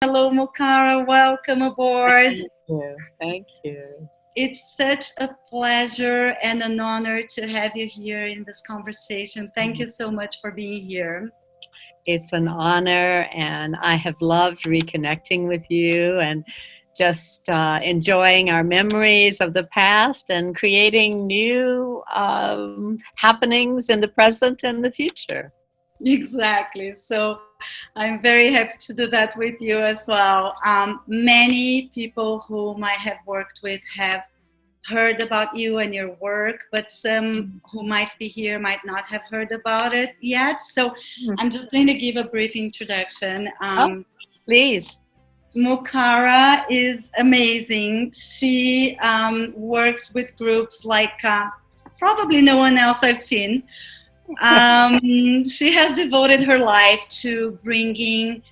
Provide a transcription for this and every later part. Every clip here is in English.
Hello, Mukara. Welcome aboard. Thank you. Thank you. It's such a pleasure and an honor to have you here in this conversation. Thank you so much for being here. It's an honor, and I have loved reconnecting with you and just enjoying our memories of the past and creating new happenings in the present and the future. Exactly. So I'm very happy to do that with you as well. Many people whom I have worked with have heard about you and your work, but some who might be here might not have heard about it yet. So I'm just going to give a brief introduction. Please. Mukara is amazing. She works with groups like probably no one else I've seen. She has devoted her life to bringing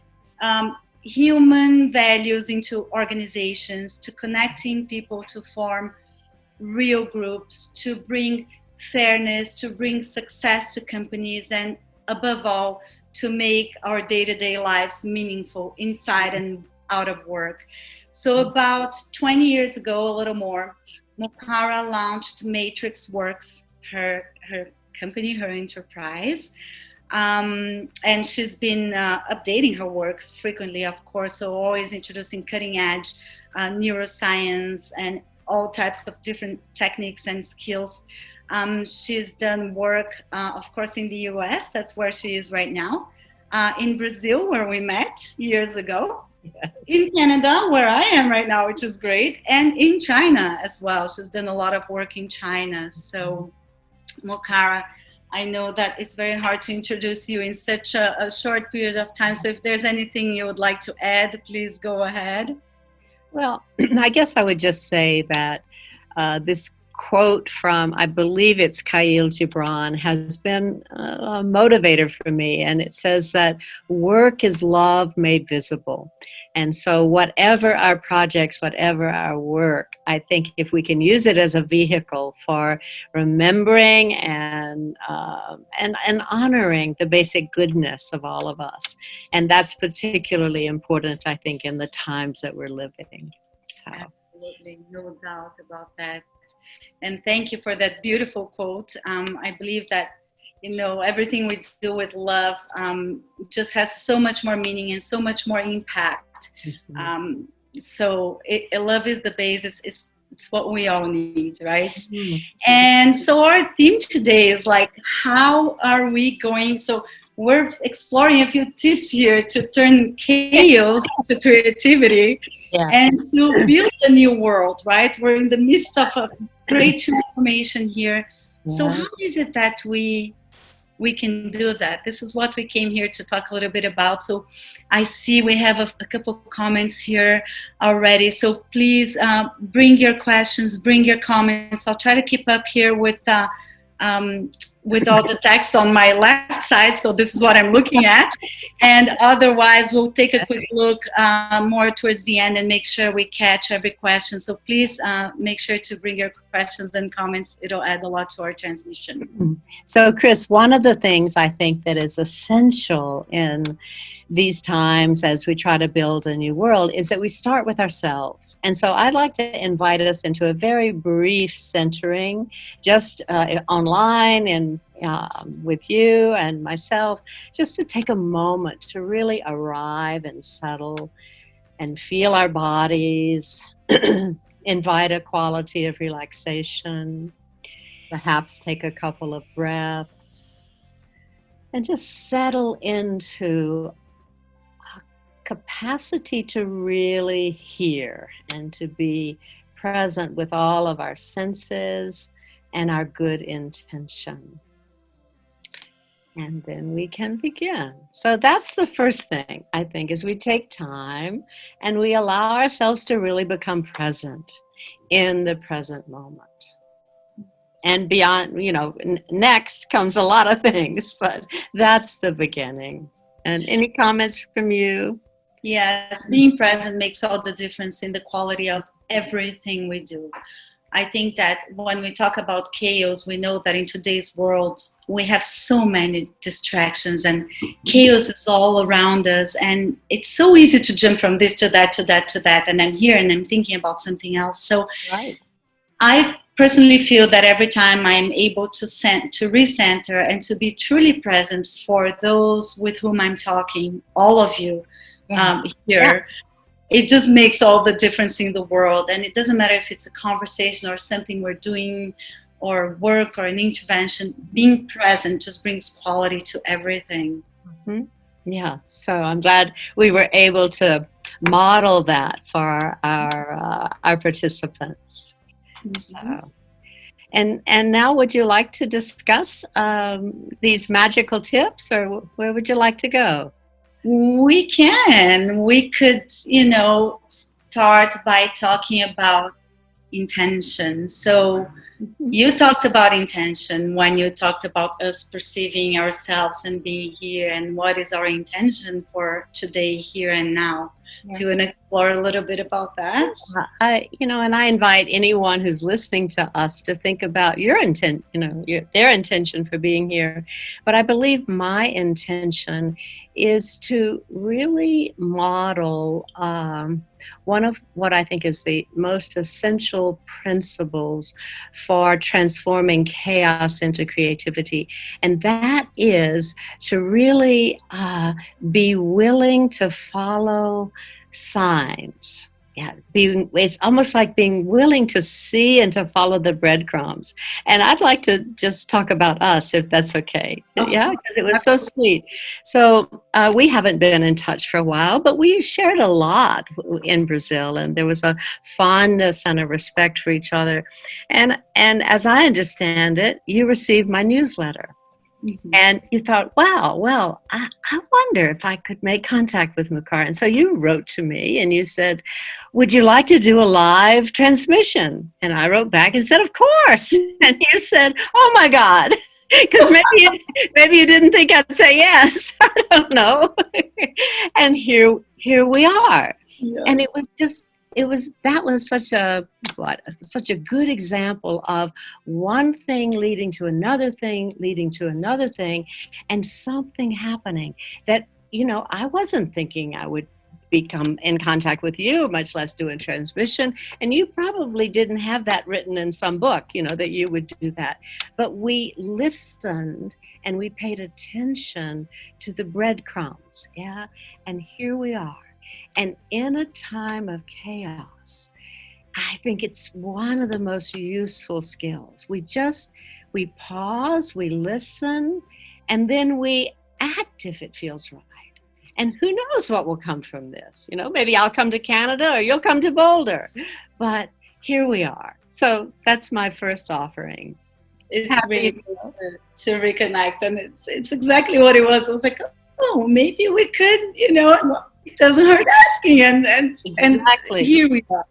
human values into organizations, to connecting people to form real groups, to bring fairness, to bring success to companies, and above all, to make our day-to-day lives meaningful inside and out of work. So about 20 years ago, a little more, Mukara launched MatrixWorks, her company, her enterprise. And she's been updating her work frequently, of course, so always introducing cutting edge neuroscience and all types of different techniques and skills. She's done work, of course, in the US, that's where she is right now, in Brazil, where we met years ago, in Canada, where I am right now, which is great, and in China as well. She's done a lot of work in China. So, Mukara, I know that it's very hard to introduce you in such a short period of time. So if there's anything you would like to add, please go ahead. Well, I guess I would just say that this quote from, I believe it's Khalil Gibran, has been a motivator for me. And it says that work is love made visible. And so whatever our projects, whatever our work, I think if we can use it as a vehicle for remembering and honoring the basic goodness of all of us. And that's particularly important, I think, in the times that we're living. So. Absolutely, no doubt about that. And thank you for that beautiful quote. I believe that, everything we do with love just has so much more meaning and so much more impact. Mm-hmm. So love is the base. It's what we all need, right? Mm-hmm. And so our theme today is like, how are we going? So we're exploring a few tips here to turn chaos into creativity, and to build a new world, right? We're in the midst of a great transformation here. Yeah. So how is it that we can do that? This is what we came here to talk a little bit about. So I see we have a couple of comments here already. So please bring your questions, bring your comments. I'll try to keep up here with all the text on my left side. So this is what I'm looking at. And otherwise, we'll take a quick look more towards the end and make sure we catch every question. So please make sure to bring your questions and comments. It'll add a lot to our transmission. So, Chris, one of the things I think that is essential in these times as we try to build a new world is that we start with ourselves. And so I'd like to invite us into a very brief centering, just online and with you and myself, just to take a moment to really arrive and settle and feel our bodies, invite a quality of relaxation, perhaps take a couple of breaths, and just settle into capacity to really hear and to be present with all of our senses and our good intention. And then we can begin. So that's the first thing, I think, is we take time and we allow ourselves to really become present in the present moment. And beyond, next comes a lot of things, but that's the beginning. And any comments from you? Yes, being present makes all the difference in the quality of everything we do. I think that when we talk about chaos, we know that in today's world, we have so many distractions and chaos is all around us. And it's so easy to jump from this to that, to that, to that. And I'm here and I'm thinking about something else. So Right. I personally feel that every time I'm able to recenter and to be truly present for those with whom I'm talking, all of you here, it just makes all the difference in the world. And it doesn't matter if it's a conversation or something we're doing or work or an intervention, being present just brings quality to everything. Mm-hmm. Yeah, so I'm glad we were able to model that for our participants. Mm-hmm. So, and now, would you like to discuss these magical tips, or where would you like to go? We can. We could, start by talking about intention. So you talked about intention when you talked about us perceiving ourselves and being here, and what is our intention for today, here and now. Do you want to explore a little bit about that? And I invite anyone who's listening to us to think about your intent, their intention for being here. But I believe my intention is to really model one of what I think is the most essential principles for transforming chaos into creativity. And that is to really be willing to follow signs. Yeah, it's almost like being willing to see and to follow the breadcrumbs. And I'd like to just talk about us, if that's okay. Yeah, because it was so sweet. So we haven't been in touch for a while, but we shared a lot in Brazil, and there was a fondness and a respect for each other. And as I understand it, you received my newsletter. Mm-hmm. And you thought, wow, well, I wonder if I could make contact with Mukara. And so you wrote to me and you said, would you like to do a live transmission? And I wrote back and said, of course. And you said, oh my God, because maybe you didn't think I'd say yes. I don't know. And here we are. Yeah. And that was such a good example of one thing leading to another thing, and something happening that, I wasn't thinking I would become in contact with you, much less do a transmission. And you probably didn't have that written in some book, that you would do that. But we listened and we paid attention to the breadcrumbs. Yeah. And here we are. And in a time of chaos, I think it's one of the most useful skills. We pause, we listen, and then we act if it feels right. And who knows what will come from this? Maybe I'll come to Canada or you'll come to Boulder. But here we are. So that's my first offering. It's really good to reconnect. And it's exactly what it was. I was like, oh, maybe we could, it doesn't hurt asking, and here we are.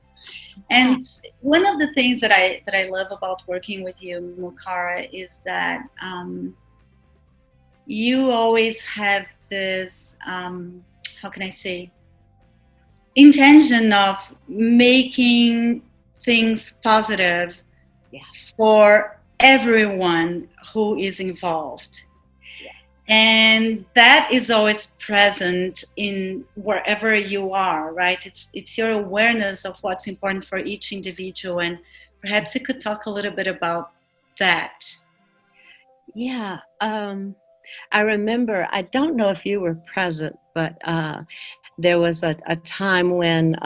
And one of the things that I love about working with you, Mukara, is that you always have this, how can I say, intention of making things positive for everyone who is involved. And that is always present in wherever you are, right? It's your awareness of what's important for each individual. And perhaps you could talk a little bit about that. Yeah. I remember, I don't know if you were present, but there was a time when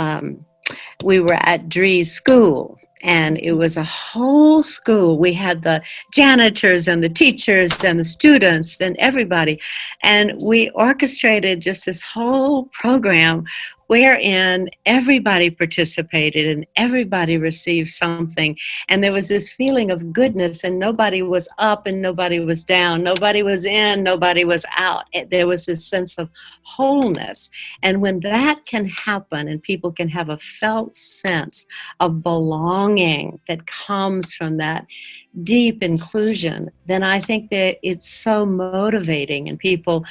we were at Dree's school. And it was a whole school. We had the janitors and the teachers and the students and everybody. And we orchestrated just this whole program wherein everybody participated and everybody received something. And there was this feeling of goodness, and nobody was up and nobody was down. Nobody was in, nobody was out. There was this sense of wholeness. And when that can happen and people can have a felt sense of belonging that comes from that deep inclusion, then I think that it's so motivating, and people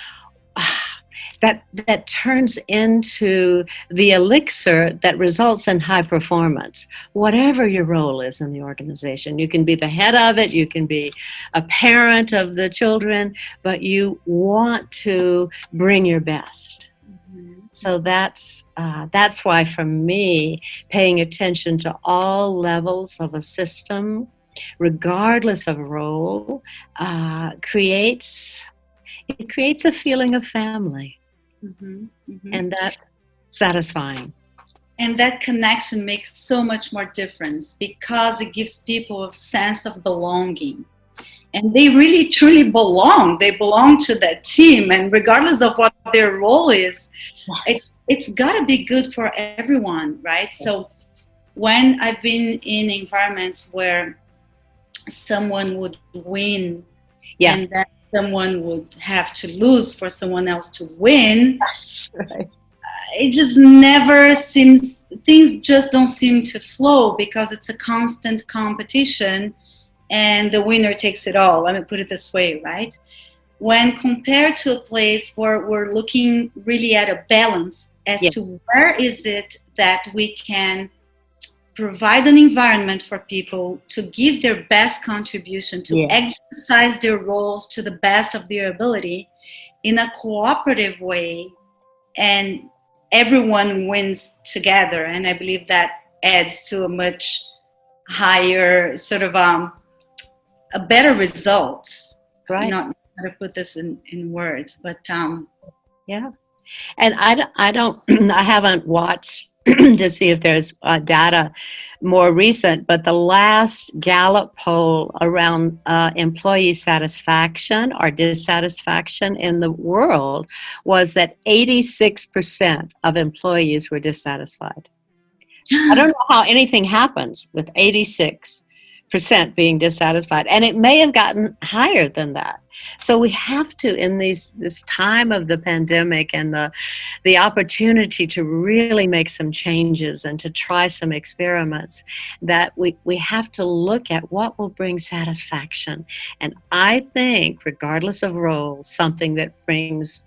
that turns into the elixir that results in high performance, whatever your role is in the organization. You can be the head of it, you can be a parent of the children, but you want to bring your best. So that's why, for me, paying attention to all levels of a system, regardless of role, creates a feeling of family, and that's satisfying. And that connection makes so much more difference because it gives people a sense of belonging. And they really truly belong. They belong to that team. And regardless of what their role is, it's got to be good for everyone, right? So when I've been in environments where someone would win and then someone would have to lose for someone else to win, it just never seems, things just don't seem to flow because it's a constant competition and the winner takes it all. Let me put it this way, right? When compared to a place where we're looking really at a balance as to where is it that we can provide an environment for people to give their best contribution, to exercise their roles to the best of their ability in a cooperative way, and everyone wins together. And I believe that adds to a much higher sort of a better result. Right. Not how to put this in words, but yeah. And I don't I haven't watched to see if there's data more recent, but the last Gallup poll around employee satisfaction or dissatisfaction in the world was that 86% of employees were dissatisfied. I don't know how anything happens with 86% being dissatisfied, and it may have gotten higher than that. So we have to, in this time of the pandemic and the opportunity to really make some changes and to try some experiments, that we have to look at what will bring satisfaction. And I think, regardless of role, something that brings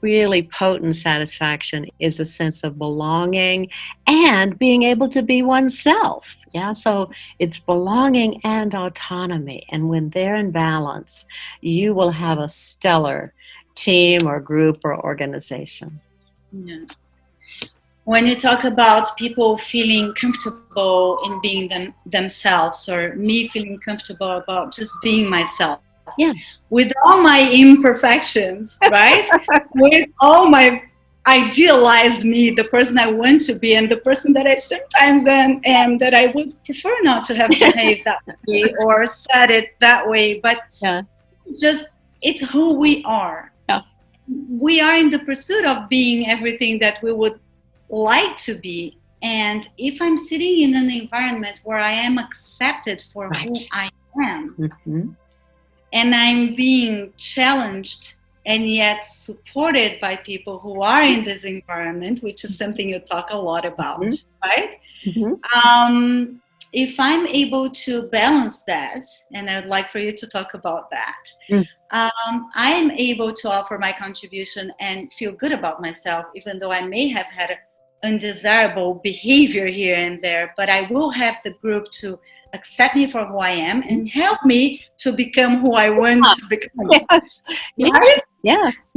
really potent satisfaction is a sense of belonging and being able to be oneself. Yeah, so it's belonging and autonomy. And when they're in balance, you will have a stellar team or group or organization. Yeah. When you talk about people feeling comfortable in being themselves, or me feeling comfortable about just being myself, with all my imperfections, right? With all my idealized me, the person I want to be, and the person that I sometimes then am, that I would prefer not to have behaved that way or said it that way. But it's who we are. Yeah. We are in the pursuit of being everything that we would like to be. And if I'm sitting in an environment where I am accepted for who I am, and I'm being challenged and yet supported by people who are in this environment, which is something you talk a lot about, right? If I'm able to balance that, and I'd like for you to talk about that, I'm able to offer my contribution and feel good about myself, even though I may have had undesirable behavior here and there, but I will have the group to accept me for who I am and help me to become who I want to become. Yes. Right? Yes.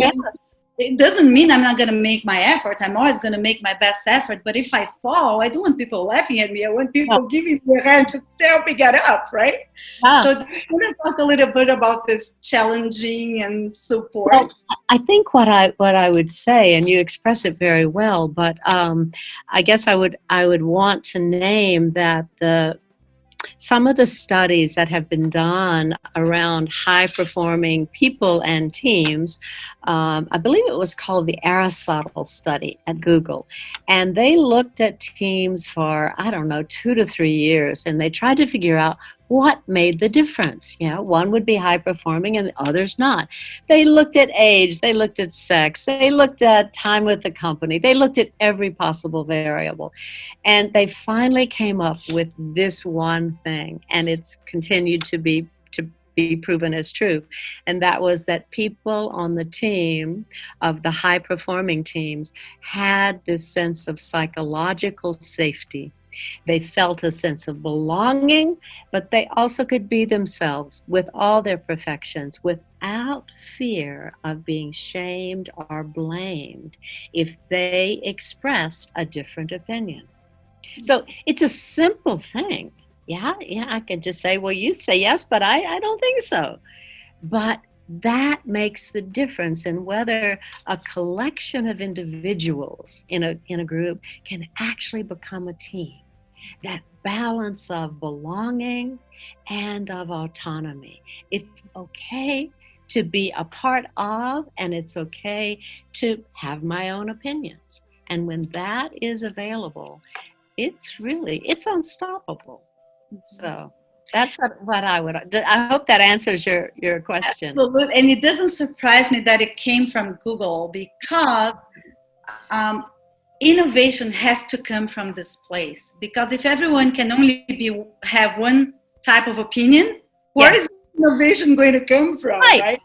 It doesn't mean I'm not going to make my effort. I'm always going to make my best effort. But if I fall, I don't want people laughing at me. I want people giving me a hand to help me get up, right? So just want to talk a little bit about this challenging and support. Well, I think what I would say, and you express it very well, but I guess I would want to name that some of the studies that have been done around high-performing people and teams, I believe it was called the Aristotle study at Google, and they looked at teams for, 2 to 3 years, and they tried to figure out what made the difference. One would be high-performing and others not. They looked at age, they looked at sex, they looked at time with the company, they looked at every possible variable, and they finally came up with this one thing, and it's continued to be be proven as true. And that was that people on the team, of the high performing teams, had this sense of psychological safety. They felt a sense of belonging, but they also could be themselves with all their perfections without fear of being shamed or blamed if they expressed a different opinion. So it's a simple thing. Yeah, I can just say, well, you say yes, but I don't think so. But that makes the difference in whether a collection of individuals in a group can actually become a team. That balance of belonging and of autonomy. It's okay to be a part of, and it's okay to have my own opinions. And when that is available, it's unstoppable. So that's what I hope that answers your question. Absolutely. And it doesn't surprise me that it came from Google, because innovation has to come from this place. Because if everyone can only have one type of opinion, where is innovation going to come from? Right.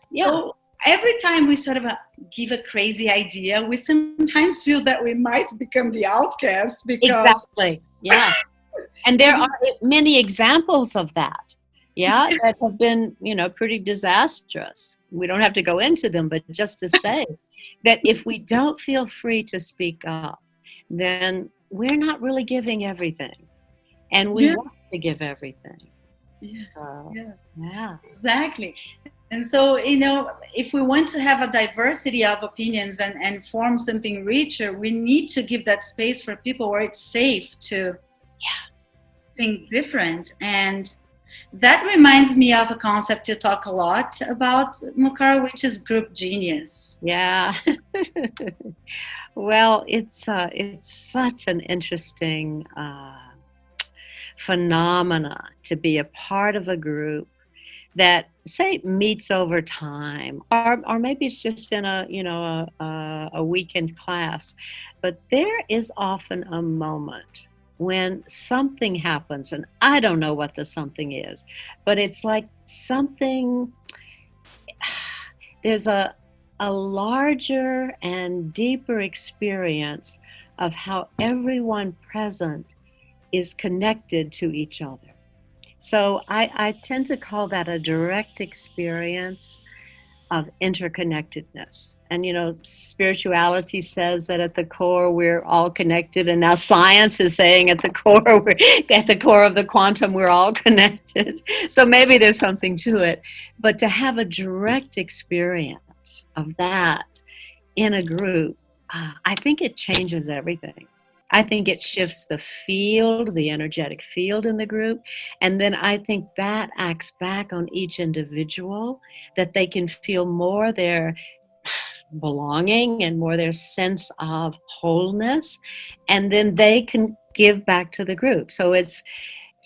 Yeah. So every time we sort of give a crazy idea, we sometimes feel that we might become the outcast. Because exactly. Yeah. And there are many examples of that. Yeah, that have been, pretty disastrous. We don't have to go into them, but just to say that if we don't feel free to speak up, then we're not really giving everything. And we want to give everything. Yeah. Exactly. And so, if we want to have a diversity of opinions and form something richer, we need to give that space for people where it's safe to think different. And that reminds me of a concept you talk a lot about, Mukara, which is group genius. Yeah. Well, it's such an interesting phenomena to be a part of a group that, say, meets over time, or maybe it's just in a weekend class, but there is often a moment when something happens, and I don't know what the something is, but it's like something, there's a larger and deeper experience of how everyone present is connected to each other. So I tend to call that a direct experience of interconnectedness. And spirituality says that at the core we're all connected, and now science is saying at the core of the quantum we're all connected. So maybe there's something to it, but to have a direct experience of that in a group, I think it changes everything. I think it shifts the field, the energetic field in the group. And then I think that acts back on each individual, that they can feel more their belonging and more their sense of wholeness. And then they can give back to the group. So it's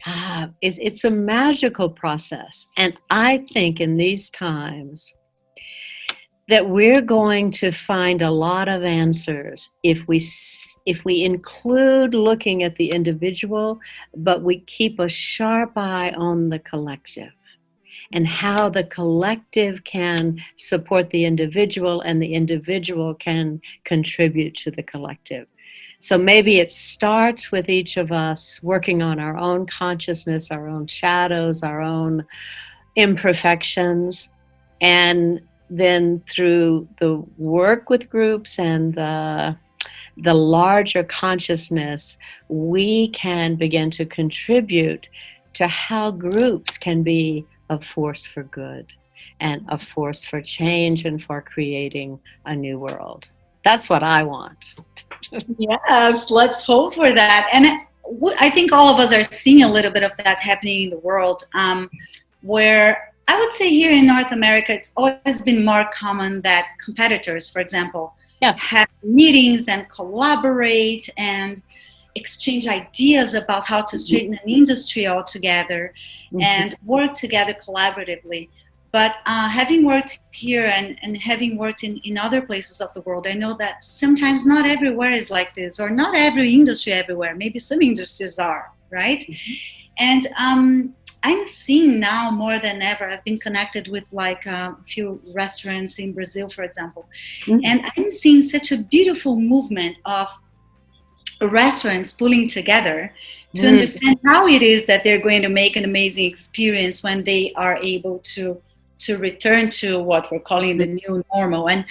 a magical process. And I think in these times that we're going to find a lot of answers if we include looking at the individual, but we keep a sharp eye on the collective and how the collective can support the individual and the individual can contribute to the collective. So maybe it starts with each of us working on our own consciousness, our own shadows, our own imperfections, and then through the work with groups and the larger consciousness, we can begin to contribute to how groups can be a force for good and a force for change and for creating a new world. That's what I want. Yes, let's hope for that. And I think all of us are seeing a little bit of that happening in the world, where I would say here in North America, it's always been more common that competitors, for example, have meetings and collaborate and exchange ideas about how to straighten an industry all together and work together collaboratively. But having worked here and having worked in other places of the world, I know that sometimes not everywhere is like this, or not every industry everywhere. Maybe some industries are, right? And I'm seeing now more than ever. I've been connected with like a few restaurants in Brazil, for example, and I'm seeing such a beautiful movement of restaurants pulling together to understand how it is that they're going to make an amazing experience when they are able to return to what we're calling the new normal. And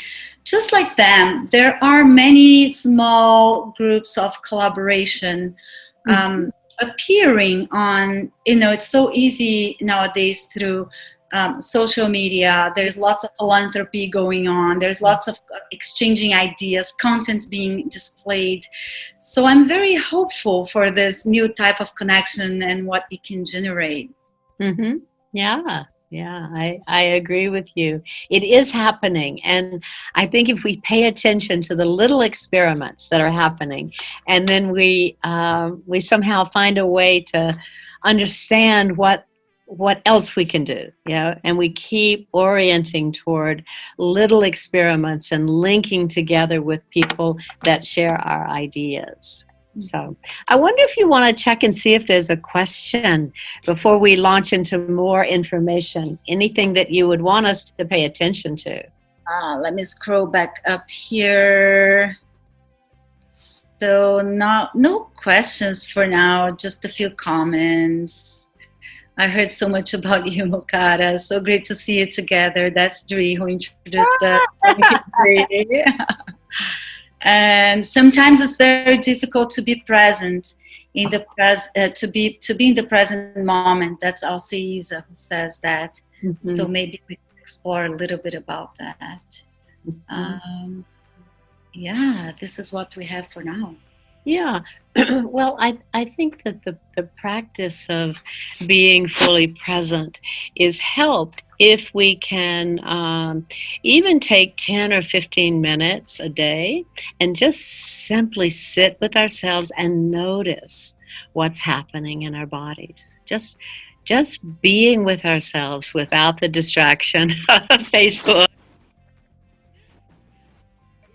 just like them, there are many small groups of collaboration appearing on, it's so easy nowadays through social media. There's lots of philanthropy going on. There's lots of exchanging ideas, content being displayed. So I'm very hopeful for this new type of connection and what it can generate. Yeah, I agree with you. It is happening. And I think if we pay attention to the little experiments that are happening, and then we somehow find a way to understand what else we can do, and we keep orienting toward little experiments and linking together with people that share our ideas. So I wonder if you want to check and see if there's a question before we launch into more information. Anything that you would want us to pay attention to? Let me scroll back up here. So no questions for now, just a few comments. I heard so much about you, Mukara. So great to see you together. That's Dri who introduced us. And sometimes it's very difficult to be present in the to be in the present moment. That's Alceiza who says that. So maybe we can explore a little bit about that. This is what we have for now. Yeah. Well, I think that the practice of being fully present is helped if we can even take 10 or 15 minutes a day and just simply sit with ourselves and notice what's happening in our bodies. Just being with ourselves without the distraction of Facebook,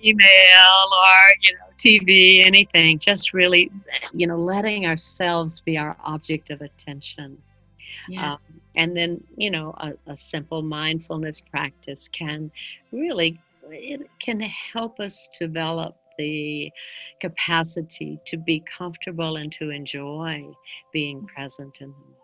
email, or TV, anything. Just really, letting ourselves be our object of attention. Yeah. And then, a simple mindfulness practice can help us develop the capacity to be comfortable and to enjoy being present in the moment.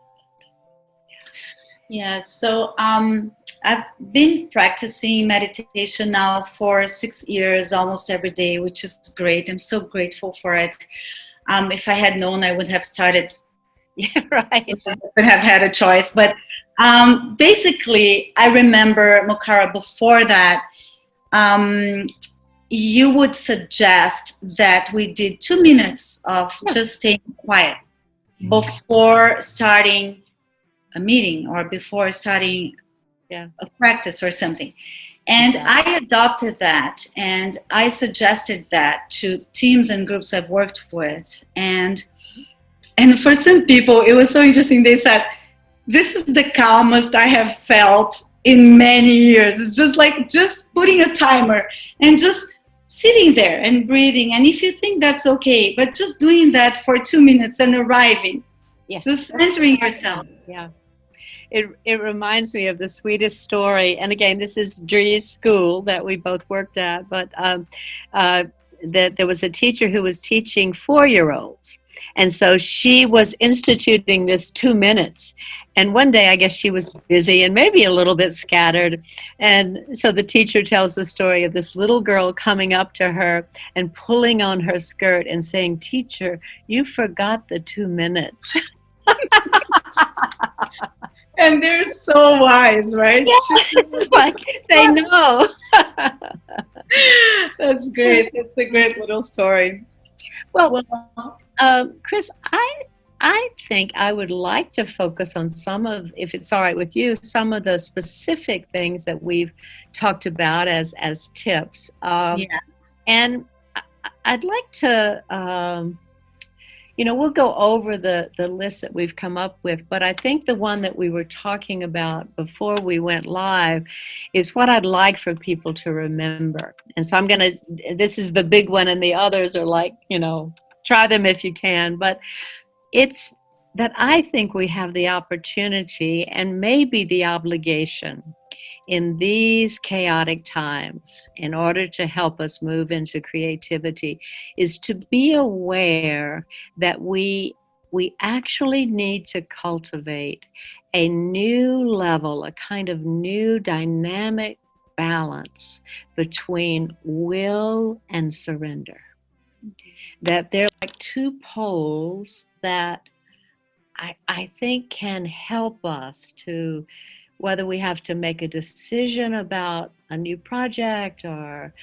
Yeah, so I've been practicing meditation now for 6 years, almost every day, which is great. I'm so grateful for it. If I had known, I would have started. Yeah, right. I would have had a choice. But basically, I remember, Mukara, before that, you would suggest that we did 2 minutes of just staying quiet before starting a meeting or before starting a practice or something. And I adopted that, and I suggested that to teams and groups I've worked with. And for some people, it was so interesting. They said, this is the calmest I have felt in many years. It's just putting a timer and just sitting there and breathing. And if you think that's okay, but just doing that for 2 minutes and arriving, just centering yourself. Yeah. It reminds me of the sweetest story. And again, this is Dri's school that we both worked at, but that there was a teacher who was teaching 4-year-olds. And so she was instituting this 2 minutes. And one day, I guess she was busy and maybe a little bit scattered. And so the teacher tells the story of this little girl coming up to her and pulling on her skirt and saying, "Teacher, you forgot the 2 minutes." And they're so wise, right? It's like they know. That's great. That's a great little story. Well, Chris, I think I would like to focus on some of, if it's all right with you, some of the specific things that we've talked about as tips. And I'd like to, we'll go over the list that we've come up with, but I think the one that we were talking about before we went live is what I'd like for people to remember. And so this is the big one, and the others are like, try them if you can, but it's that I think we have the opportunity and maybe the obligation in these chaotic times, in order to help us move into creativity, is to be aware that we actually need to cultivate a new level, a kind of new dynamic balance between will and surrender. That they're like two poles that I think can help us to, whether we have to make a decision about a new project or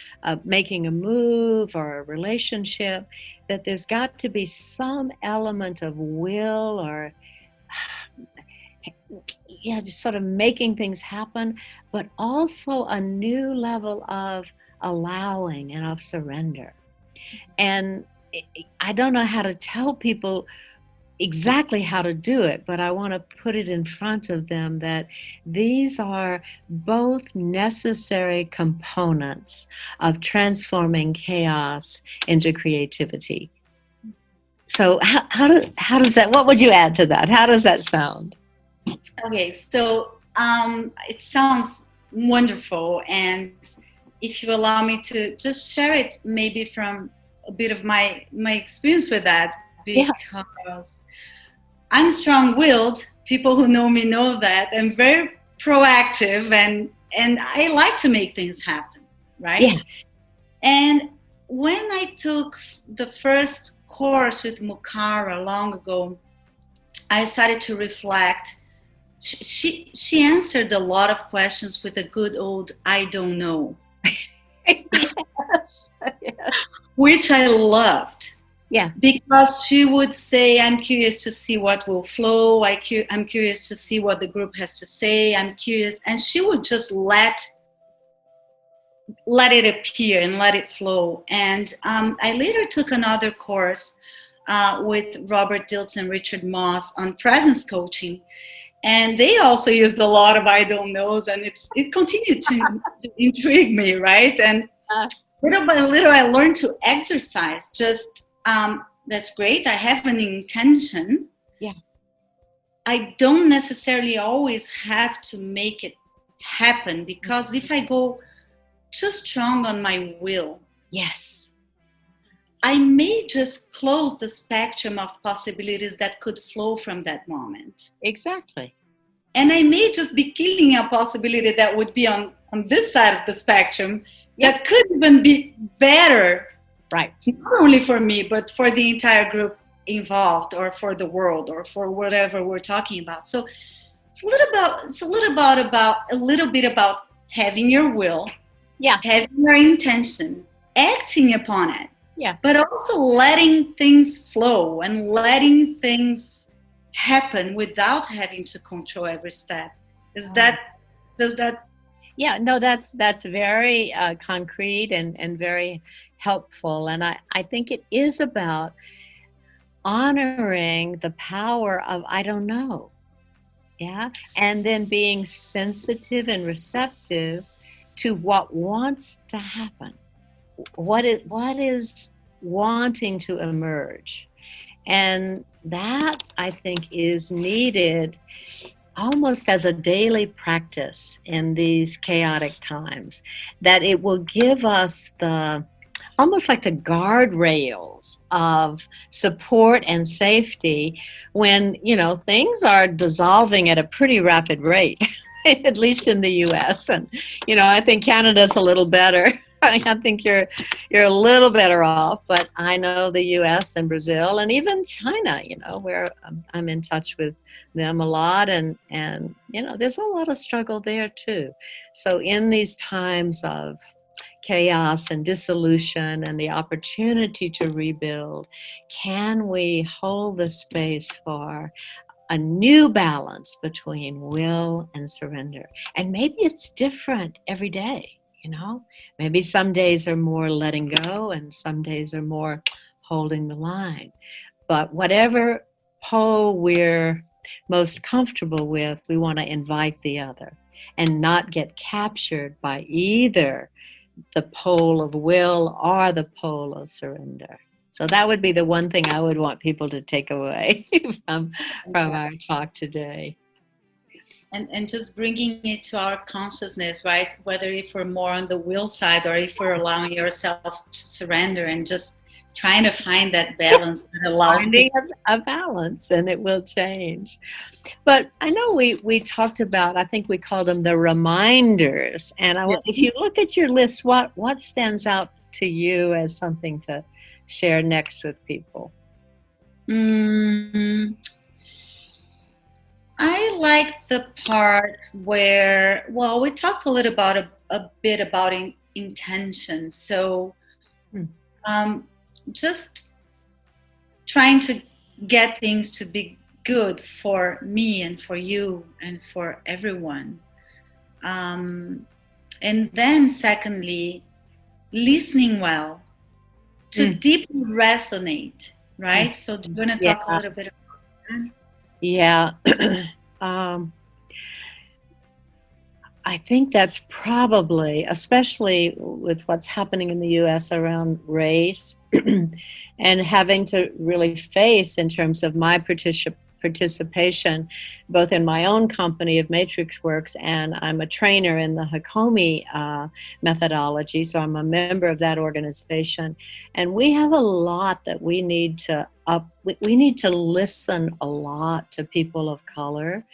making a move or a relationship, that there's got to be some element of will or, yeah, just sort of making things happen, but also a new level of allowing and of surrender. And I don't know how to tell people exactly how to do it, but I want to put it in front of them that these are both necessary components of transforming chaos into creativity. So how does that, what would you add to that? How does that sound? Okay, so it sounds wonderful, and if you allow me to just share it, maybe from a bit of my experience with that, because I'm strong-willed. People who know me know that. I'm very proactive, and I like to make things happen, right? Yeah. And when I took the first course with Mukara long ago, I started to reflect. She answered a lot of questions with a good old "I don't know." Yes. Which I loved. Yeah. Because she would say, I'm curious to see what will flow. I'm curious to see what the group has to say. I'm curious. And she would just let it appear and let it flow. And I later took another course with Robert Dilts and Richard Moss on presence coaching. And they also used a lot of I don't knows, and it continued to intrigue me, right? And little by little, I learned to exercise. Just that's great. I have an intention. Yeah. I don't necessarily always have to make it happen, because if I go too strong on my will, yes, I may just close the spectrum of possibilities that could flow from that moment. exactly. And I may just be killing a possibility that would be on this side of the spectrum that could even be better, right? Not only for me, but for the entire group involved, or for the world, or for whatever we're talking about. So it's a little bit about having your will, having your intention, acting upon it. Yeah. But also letting things flow and letting things happen without having to control every step. Does that? Yeah, no, that's very concrete and very helpful. And I think it is about honoring the power of I don't know. Yeah. And then being sensitive and receptive to what wants to happen. What is wanting to emerge. And that, I think, is needed almost as a daily practice in these chaotic times, that it will give us almost like the guardrails of support and safety when, things are dissolving at a pretty rapid rate, at least in the US. And, I think Canada's a little better. I think you're a little better off, but I know the U.S. and Brazil and even China, where I'm in touch with them a lot, and there's a lot of struggle there too. So in these times of chaos and dissolution and the opportunity to rebuild, can we hold the space for a new balance between will and surrender? And maybe it's different every day. Maybe some days are more letting go and some days are more holding the line. But whatever pole we're most comfortable with, we want to invite the other and not get captured by either the pole of will or the pole of surrender. So that would be the one thing I would want people to take away from our talk today. And just bringing it to our consciousness, right? Whether if we're more on the will side or if we're allowing ourselves to surrender and just trying to find that balance that allows Finding a balance, and it will change. But I know we talked about, I think we called them the reminders. And if you look at your list, what stands out to you as something to share next with people? I like the part where, well, we talked a little about a bit about intention. So just trying to get things to be good for me and for you and for everyone. And then secondly, listening well to deeply resonate, right? So do you want to talk a little bit about that? Yeah. I think that's probably, especially with what's happening in the U.S. around race and having to really face in terms of my participation, both in my own company of MatrixWorks, and I'm a trainer in the Hakomi methodology, so I'm a member of that organization. And we have a lot that we need to we need to listen a lot to people of color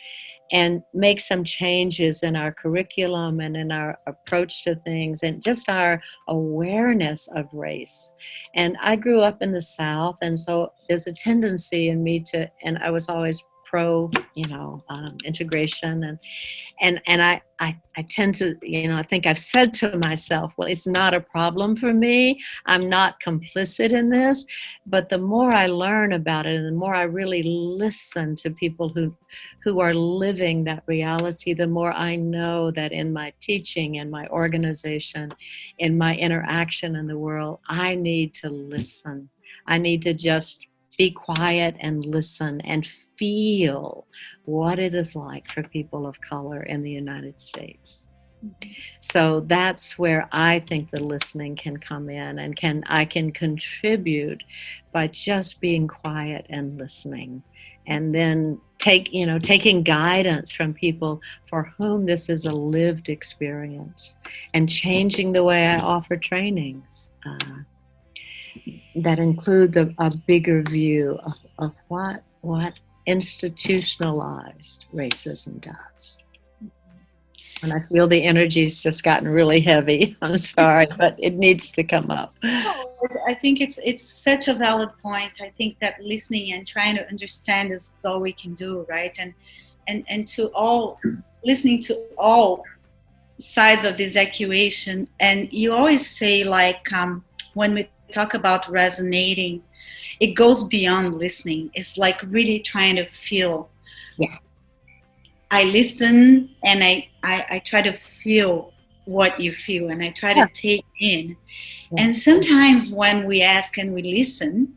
and make some changes in our curriculum and in our approach to things and just our awareness of race. And I grew up in the South, and so there's a tendency in me to, and I was always pro, integration, and I tend to, I think I've said to myself, well, it's not a problem for me. I'm not complicit in this. But the more I learn about it and the more I really listen to people who are living that reality, the more I know that in my teaching, in my organization, in my interaction in the world, I need to listen. I need to just be quiet and listen and feel what it is like for people of color in the United States. So that's where I think the listening can come in, and I can contribute by just being quiet and listening, and then taking guidance from people for whom this is a lived experience, and changing the way I offer trainings that include a bigger view of what institutionalized racism does. And I feel the energy's just gotten really heavy. I'm sorry, but it needs to come up. I think it's such a valid point. I think that listening and trying to understand is all we can do, right? And to all, listening to all sides of this equation. And you always say, like, when we talk about resonating, it goes beyond listening. It's like really trying to feel. Yeah. I listen and I try to feel what you feel, and I try to take in. Yeah. And sometimes when we ask and we listen,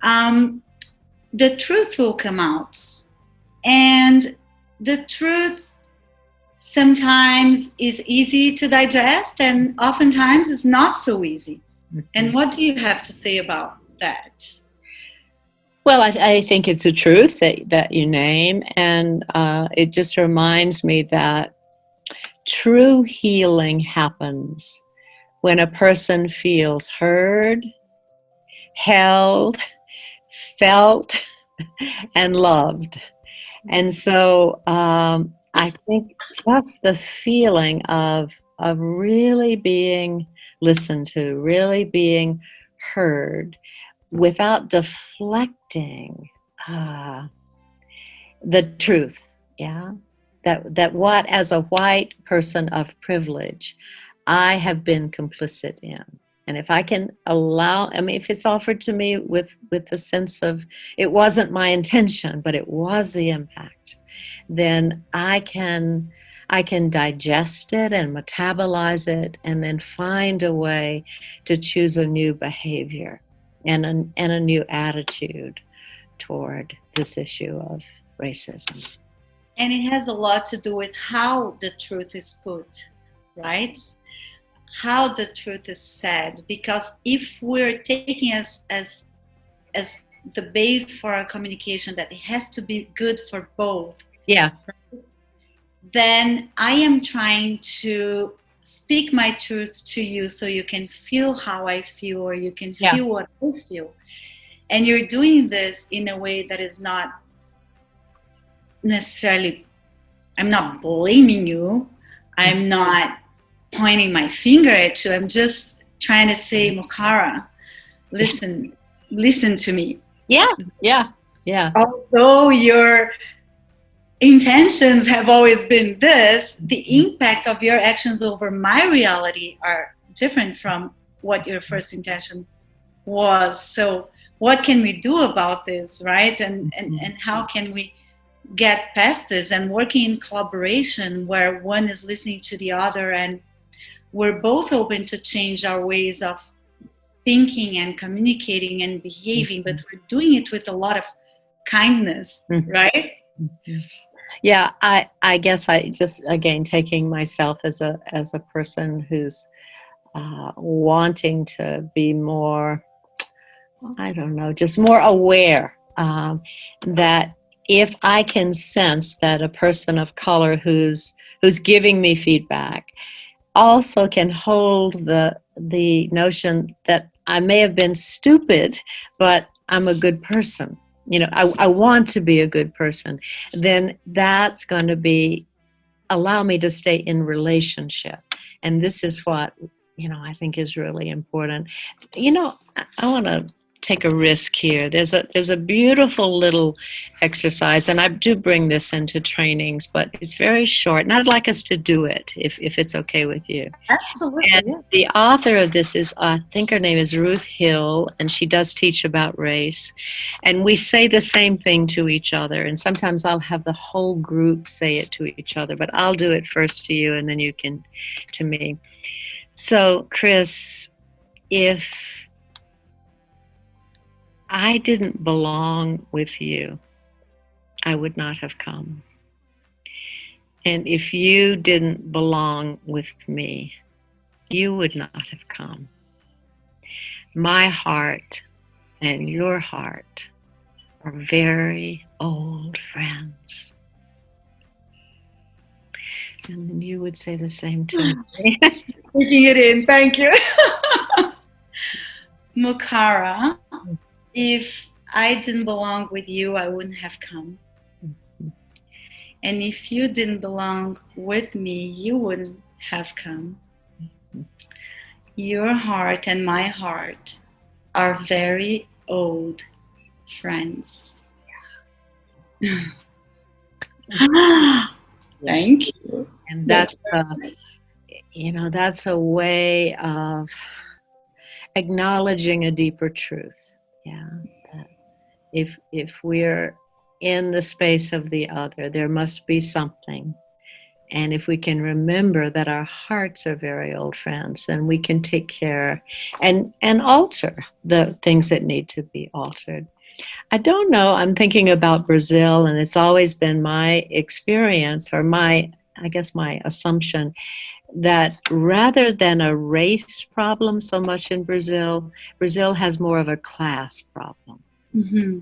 the truth will come out. And the truth sometimes is easy to digest, and oftentimes it's not so easy. Mm-hmm. And what do you have to say about that? Well, I think it's a truth that you name, and it just reminds me that true healing happens when a person feels heard, held, felt, and loved. And so I think just the feeling of really being listened to, really being heard, without deflecting the truth, that what, as a white person of privilege, I have been complicit in. And if I can allow, if it's offered to me with the sense of it wasn't my intention, but it was the impact, then I can digest it and metabolize it, and then find a way to choose a new behavior and a new attitude toward this issue of racism. And it has a lot to do with how the truth is put, right? how the truth is said, because if we're taking as the base for our communication that it has to be good for both, Yeah. then I am trying to speak my truth to you so you can feel how I feel, or you can feel what I feel. And you're doing this in a way that is not necessarily, I'm not blaming you, I'm not pointing my finger at you, I'm just trying to say, Mukara, listen to me. Yeah. Although your intentions have always been this, the impact of your actions over my reality are different from what your first intention was. So what can we do about this, right? And how can we get past this and working in collaboration where one is listening to the other and we're both open to change our ways of thinking and communicating and behaving, but we're doing it with a lot of kindness, right? Yeah, I guess I just, again, taking myself as a person who's wanting to be more, I don't know, just more aware, that if I can sense that a person of color who's giving me feedback also can hold the notion that I may have been stupid, but I'm a good person. You know, I want to be a good person. Then that's going to allow me to stay in relationship. And this is what, I think is really important. I want to take a risk here. There's a beautiful little exercise, and I do bring this into trainings, but it's very short, and I'd like us to do it if it's okay with you. Absolutely. And the author of this is, I think her name is Ruth Hill, and she does teach about race. And we say the same thing to each other, and sometimes I'll have the whole group say it to each other, but I'll do it first to you, and then you can to me. So, Chris, if I didn't belong with you, I would not have come. And if you didn't belong with me, you would not have come. My heart and your heart are very old friends. And then you would say the same to me. Taking it in, thank you. Mukara, if I didn't belong with you, I wouldn't have come. And if you didn't belong with me, you wouldn't have come. Your heart and my heart are very old friends. Thank you. And that's that's a way of acknowledging a deeper truth. Yeah, that if we're in the space of the other, there must be something. And if we can remember that our hearts are very old friends, then we can take care and alter the things that need to be altered. I don't know, I'm thinking about Brazil, and it's always been my experience, or my assumption, that rather than a race problem so much in Brazil has more of a class problem. Mm-hmm.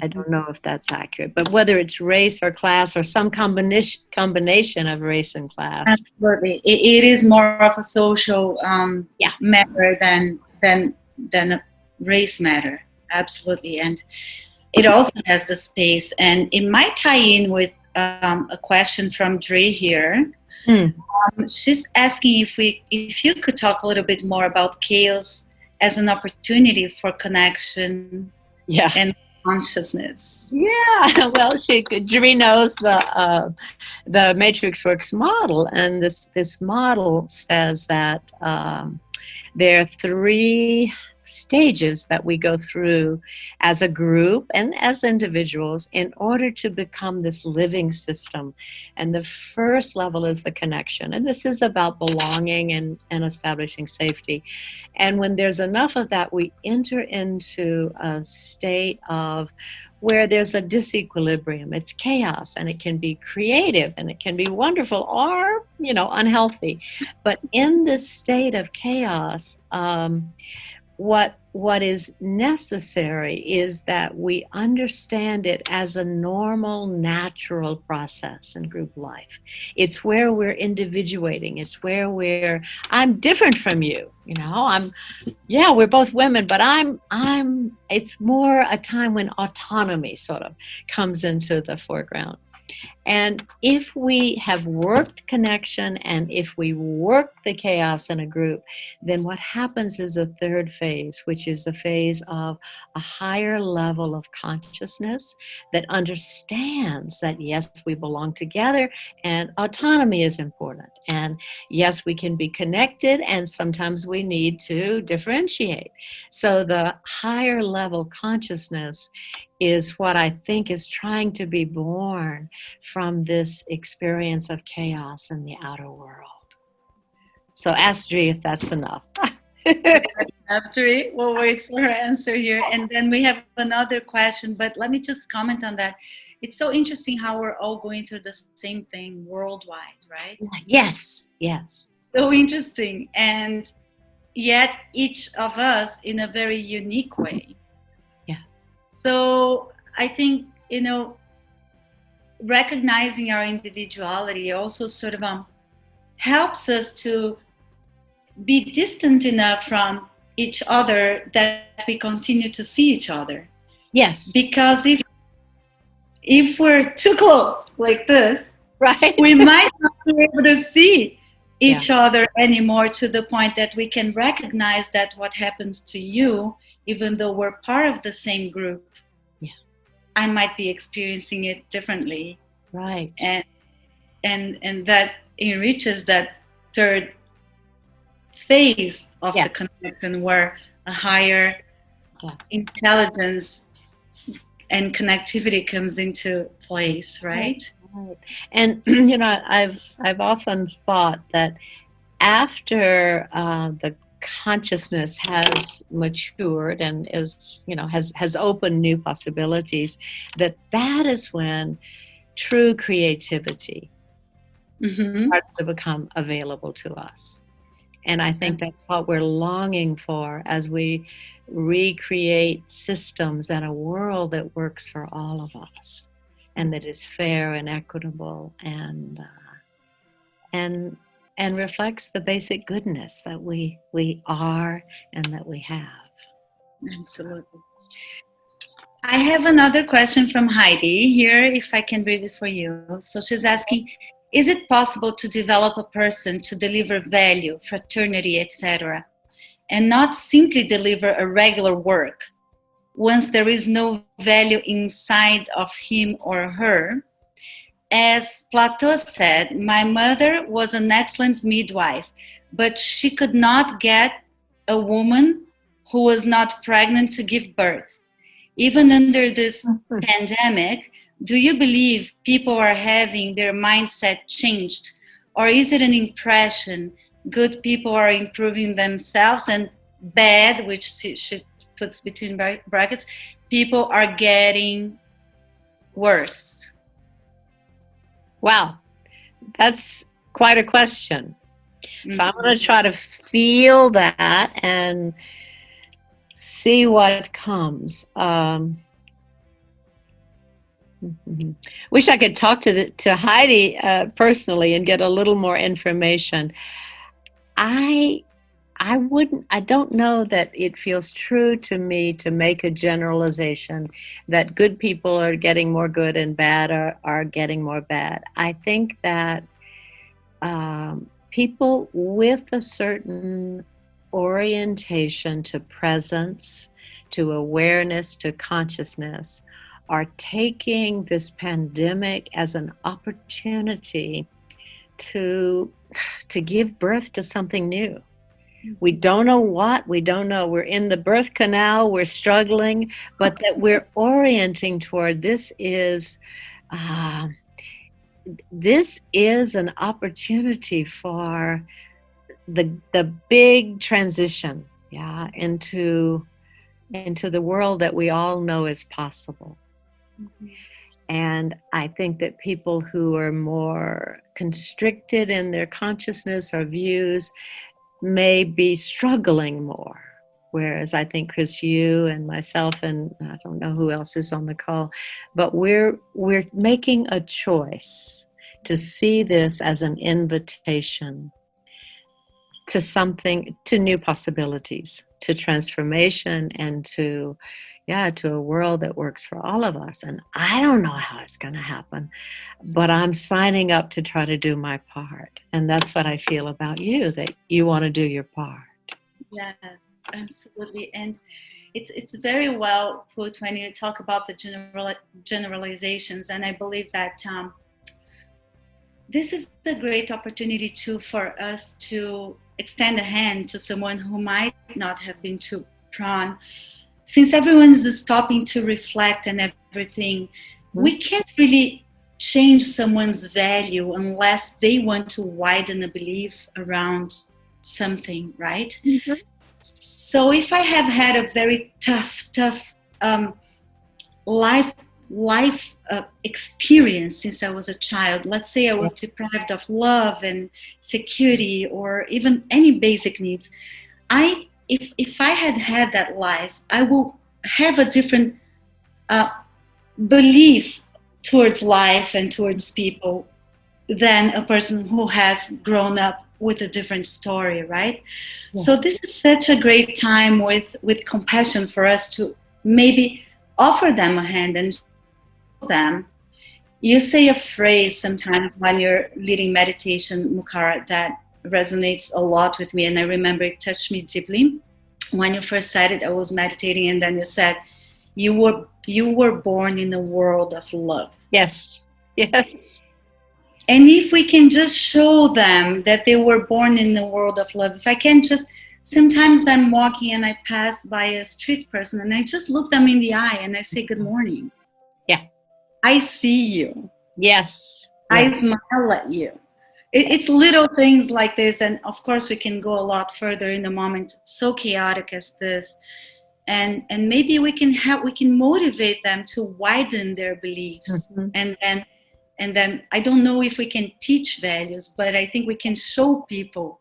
I don't know if that's accurate, but whether it's race or class or some combination of race and class. Absolutely. It is more of a social matter than a race matter. Absolutely. And it also has the space. And it might tie in with a question from Dre here. She's asking if you could talk a little bit more about chaos as an opportunity for connection and consciousness. Yeah, well, Dre knows the MatrixWorks model, and this model says that there are three stages that we go through as a group and as individuals in order to become this living system. And the first level is the connection. And this is about belonging and establishing safety. And when there's enough of that, we enter into a state of where there's a disequilibrium. It's chaos, and it can be creative, and it can be wonderful, or, unhealthy. But in this state of chaos, what is necessary is that we understand it as a normal, natural process in group life. It's where we're individuating. It's where I'm different from you. We're both women, but it's more a time when autonomy sort of comes into the foreground. And if we have worked connection and if we work the chaos in a group, then what happens is a third phase, which is a phase of a higher level of consciousness that understands that, yes, we belong together and autonomy is important. And yes, we can be connected and sometimes we need to differentiate. So the higher level consciousness is what I think is trying to be born from this experience of chaos in the outer world. So ask Dri if that's enough. Dri, we'll wait for her answer here. And then we have another question, but let me just comment on that. It's so interesting how we're all going through the same thing worldwide, right? Yes. So interesting. And yet each of us in a very unique way. So I think, recognizing our individuality also sort of helps us to be distant enough from each other that we continue to see each other. Yes. Because if we're too close like this, right, we might not be able to see each other anymore, to the point that we can recognize that what happens to you, even though we're part of the same group, I might be experiencing it differently. Right. And that enriches that third phase of the connection, where a higher intelligence and connectivity comes into place, right? Right. And I've often thought that after the consciousness has matured and is, has opened new possibilities, that is when true creativity starts to become available to us. And I think that's what we're longing for as we recreate systems and a world that works for all of us and that is fair and equitable and reflects the basic goodness that we are and that we have. Absolutely. I have another question from Heidi here, if I can read it for you. So she's asking, is it possible to develop a person to deliver value, fraternity, etc., and not simply deliver a regular work once there is no value inside of him or her? As Plato said, my mother was an excellent midwife, but she could not get a woman who was not pregnant to give birth. Even under this pandemic, do you believe people are having their mindset changed? Or is it an impression good people are improving themselves and bad, which she puts between brackets, people are getting worse? Wow, that's quite a question. So I'm going to try to feel that and see what comes. Wish I could talk to Heidi personally and get a little more information. I don't know that it feels true to me to make a generalization that good people are getting more good and bad are getting more bad. I think that people with a certain orientation to presence, to awareness, to consciousness are taking this pandemic as an opportunity to give birth to something new. We don't know what, we don't know. We're in the birth canal, we're struggling, but that we're orienting toward uh, this is an opportunity for the big transition, yeah, into the world that we all know is possible. Mm-hmm. And I think that people who are more constricted in their consciousness or views may be struggling more. Whereas I think, Chris, you and myself, and I don't know who else is on the call, but we're making a choice to see this as an invitation to something, to new possibilities, to transformation, and to a world that works for all of us. And I don't know how it's going to happen, but I'm signing up to try to do my part. And that's what I feel about you, that you want to do your part. Yeah, absolutely. And it's very well put when you talk about the generalizations. And I believe that this is a great opportunity too for us to extend a hand to someone who might not have been too prone. Since everyone is stopping to reflect and everything, we can't really change someone's value unless they want to widen a belief around something, right? Mm-hmm. So if I have had a very tough life experience since I was a child, let's say I was deprived of love and security or even any basic needs, if I had that life, I will have a different belief towards life and towards people than a person who has grown up with a different story, right? Yeah. So this is such a great time with compassion for us to maybe offer them a hand and show them. You say a phrase sometimes when you're leading meditation, Mukara, that resonates a lot with me, and I remember it touched me deeply. When you first said it, I was meditating, and then you said, you were born in a world of love. Yes. And if we can just show them that they were born in a world of love, if I can just, sometimes I'm walking and I pass by a street person and I just look them in the eye and I say, good morning. Yeah. I see you. Yes. I smile at you. It's little things like this, and of course we can go a lot further in a moment so chaotic as this, and maybe we can motivate them to widen their beliefs, and then I don't know if we can teach values, but I think we can show people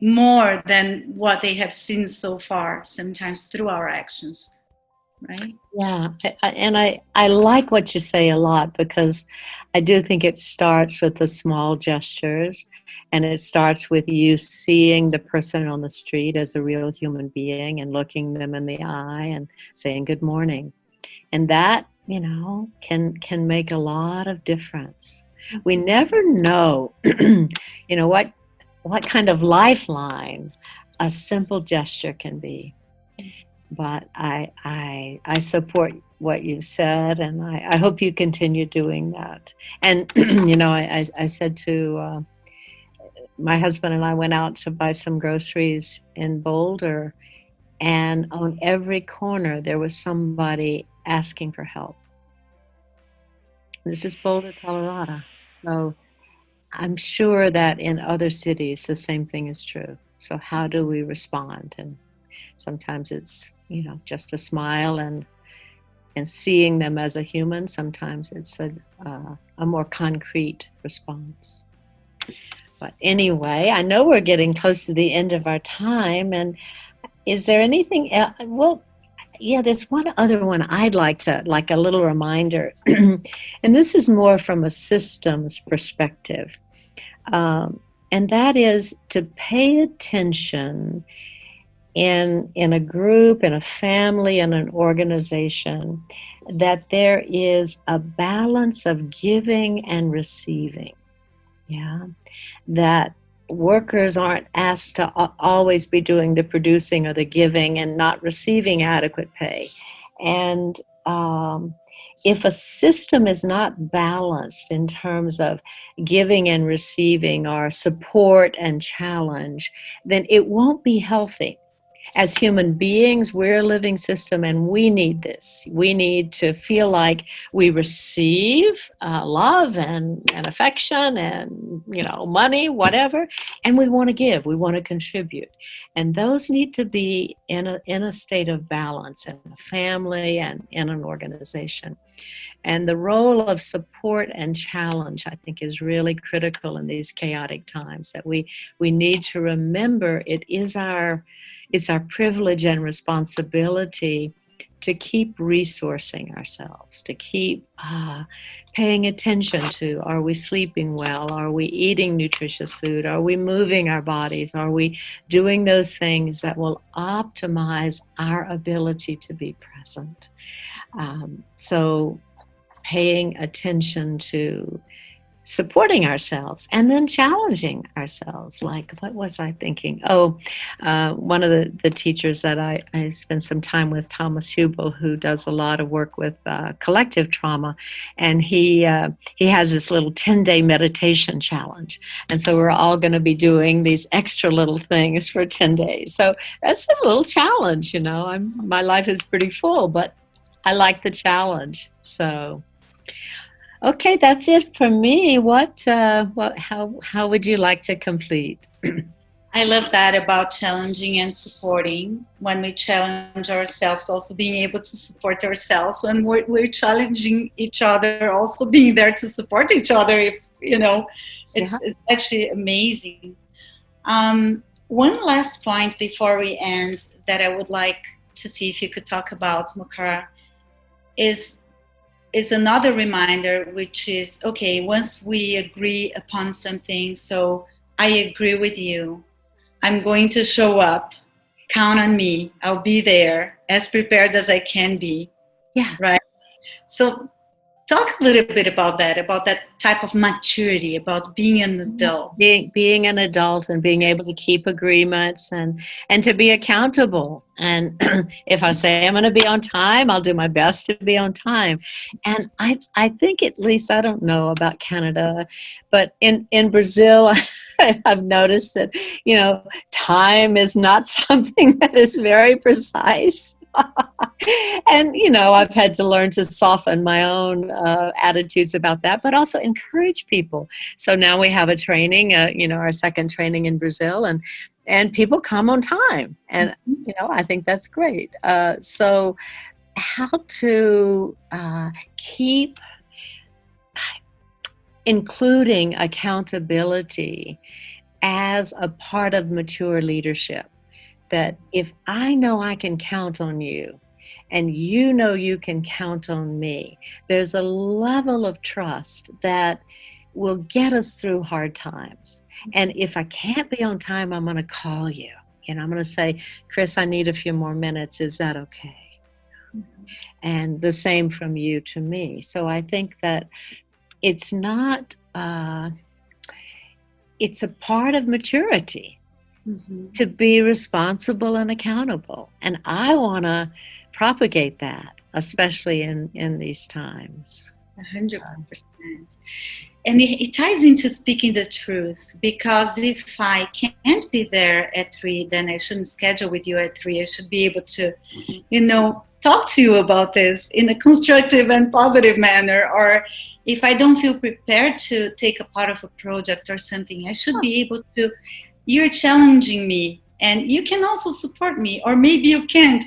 more than what they have seen so far, sometimes through our actions. Right? Yeah, and I like what you say a lot, because I do think it starts with the small gestures, and it starts with you seeing the person on the street as a real human being and looking them in the eye and saying good morning. And that, can make a lot of difference. We never know, what kind of lifeline a simple gesture can be. But I support what you said, and I hope you continue doing that. And, I said to my husband and I went out to buy some groceries in Boulder, and on every corner there was somebody asking for help. This is Boulder, Colorado. So I'm sure that in other cities the same thing is true. So how do we respond? And sometimes it's, just a smile and seeing them as a human. Sometimes it's a more concrete response. But anyway, I know we're getting close to the end of our time. And is there anything else? Well, yeah, there's one other one I'd like a little reminder. And this is more from a systems perspective. And that is to pay attention in a group, in a family, in an organization, that there is a balance of giving and receiving. Yeah, that workers aren't asked to always be doing the producing or the giving and not receiving adequate pay. And if a system is not balanced in terms of giving and receiving or support and challenge, then it won't be healthy. As human beings, we're a living system, and we need this. We need to feel like we receive love and affection and, money, whatever, and we want to give, we want to contribute. And those need to be in a state of balance in a family and in an organization. And the role of support and challenge, I think, is really critical in these chaotic times, that we need to remember it's our privilege and responsibility to keep resourcing ourselves, to keep paying attention to, are we sleeping well? Are we eating nutritious food? Are we moving our bodies? Are we doing those things that will optimize our ability to be present? So paying attention to supporting ourselves and then challenging ourselves. Like, what was I thinking? One of the teachers that I spent some time with, Thomas Hubel, who does a lot of work with collective trauma, and he has this little 10-day meditation challenge. And so we're all going to be doing these extra little things for 10 days. So that's a little challenge, my life is pretty full, but I like the challenge. So okay, that's it for me. How would you like to complete? I love that about challenging and supporting. When we challenge ourselves, also being able to support ourselves. When we're challenging each other, also being there to support each other. It's actually amazing. One last point before we end that I would like to see if you could talk about, Mukara, is another reminder, which is, okay, once we agree upon something, so I agree with you, I'm going to show up, count on me, I'll be there, as prepared as I can be. Yeah. Right? So talk a little bit about that type of maturity, about being an adult. Being an adult and being able to keep agreements and to be accountable. And if I say I'm going to be on time, I'll do my best to be on time. And I think, at least, I don't know about Canada, but in Brazil, I've noticed that, time is not something that is very precise. And, I've had to learn to soften my own attitudes about that, but also encourage people. So now we have a training, our second training in Brazil, and people come on time. And, I think that's great. So how to keep including accountability as a part of mature leadership. That if I know I can count on you and you can count on me, there's a level of trust that will get us through hard times. And if I can't be on time, I'm going to call you. And I'm going to say, Chris, I need a few more minutes. Is that okay? Mm-hmm. And the same from you to me. So I think that it's not, it's a part of maturity. Mm-hmm. To be responsible and accountable. And I want to propagate that, especially in these times. 100%. And it ties into speaking the truth, because if I can't be there at 3, then I shouldn't schedule with you at 3. I should be able to, talk to you about this in a constructive and positive manner. Or if I don't feel prepared to take a part of a project or something, I should be able to. You're challenging me, and you can also support me, or maybe you can't.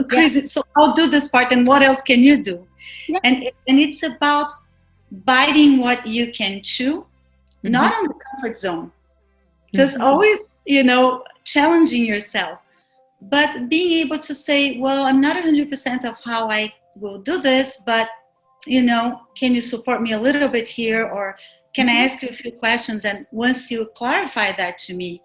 Crazy. So I'll do this part, and what else can you do? Yeah. And it's about biting what you can chew, mm-hmm. not on the comfort zone. Just mm-hmm. always, challenging yourself, but being able to say, well, I'm not 100% of how I will do this, but can you support me a little bit here, or can I ask you a few questions? And once you clarify that to me,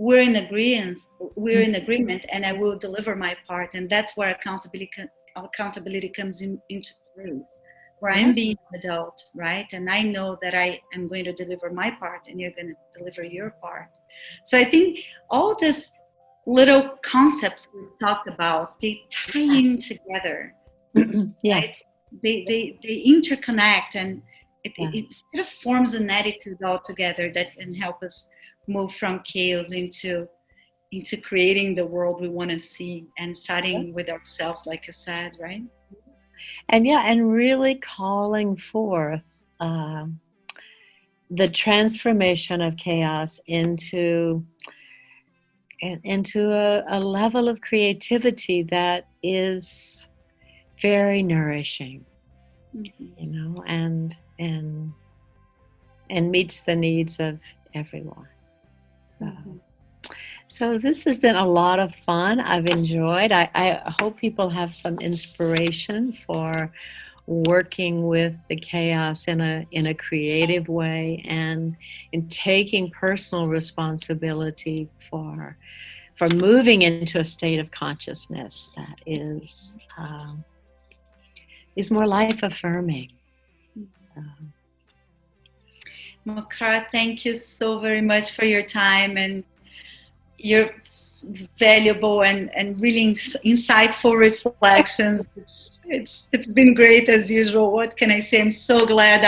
we're in agreement, and I will deliver my part. And that's where accountability comes into place, where I'm being an adult, right? And I know that I am going to deliver my part, and you're going to deliver your part. So I think all these little concepts we've talked about, they tie in together Yeah. Right? They interconnect, and it sort of forms an attitude altogether that can help us move from chaos into creating the world we want to see, and starting with ourselves, like I said, right? And really calling forth the transformation of chaos into a level of creativity that is very nourishing, and meets the needs of everyone. So this has been a lot of fun. I've enjoyed. I hope people have some inspiration for working with the chaos in a creative way, and in taking personal responsibility for moving into a state of consciousness that is more life affirming. Mukara, thank you so very much for your time and your valuable and really insightful reflections. It's been great as usual. What can I say? I'm so glad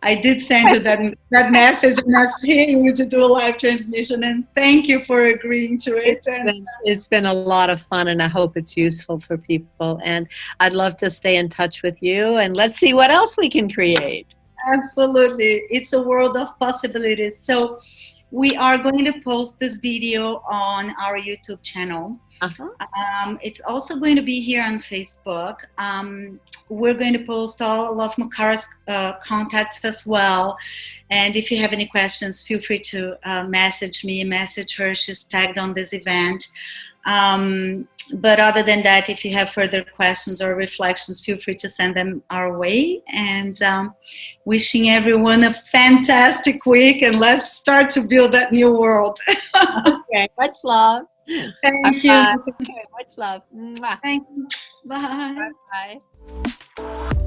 I did send you that message and asked you to do a live transmission, and thank you for agreeing to it. It's been a lot of fun, and I hope it's useful for people, and I'd love to stay in touch with you, and let's see what else we can create. Absolutely. It's a world of possibilities. So we are going to post this video on our YouTube channel. It's also going to be here on Facebook. We're going to post all of Mukara's contacts as well. And if you have any questions, feel free to message me, message her. She's tagged on this event. But other than that, if you have further questions or reflections, feel free to send them our way. And wishing everyone a fantastic week, and let's start to build that new world. Okay, much love. Thank you. Okay, much love. Thank you. Bye. Bye.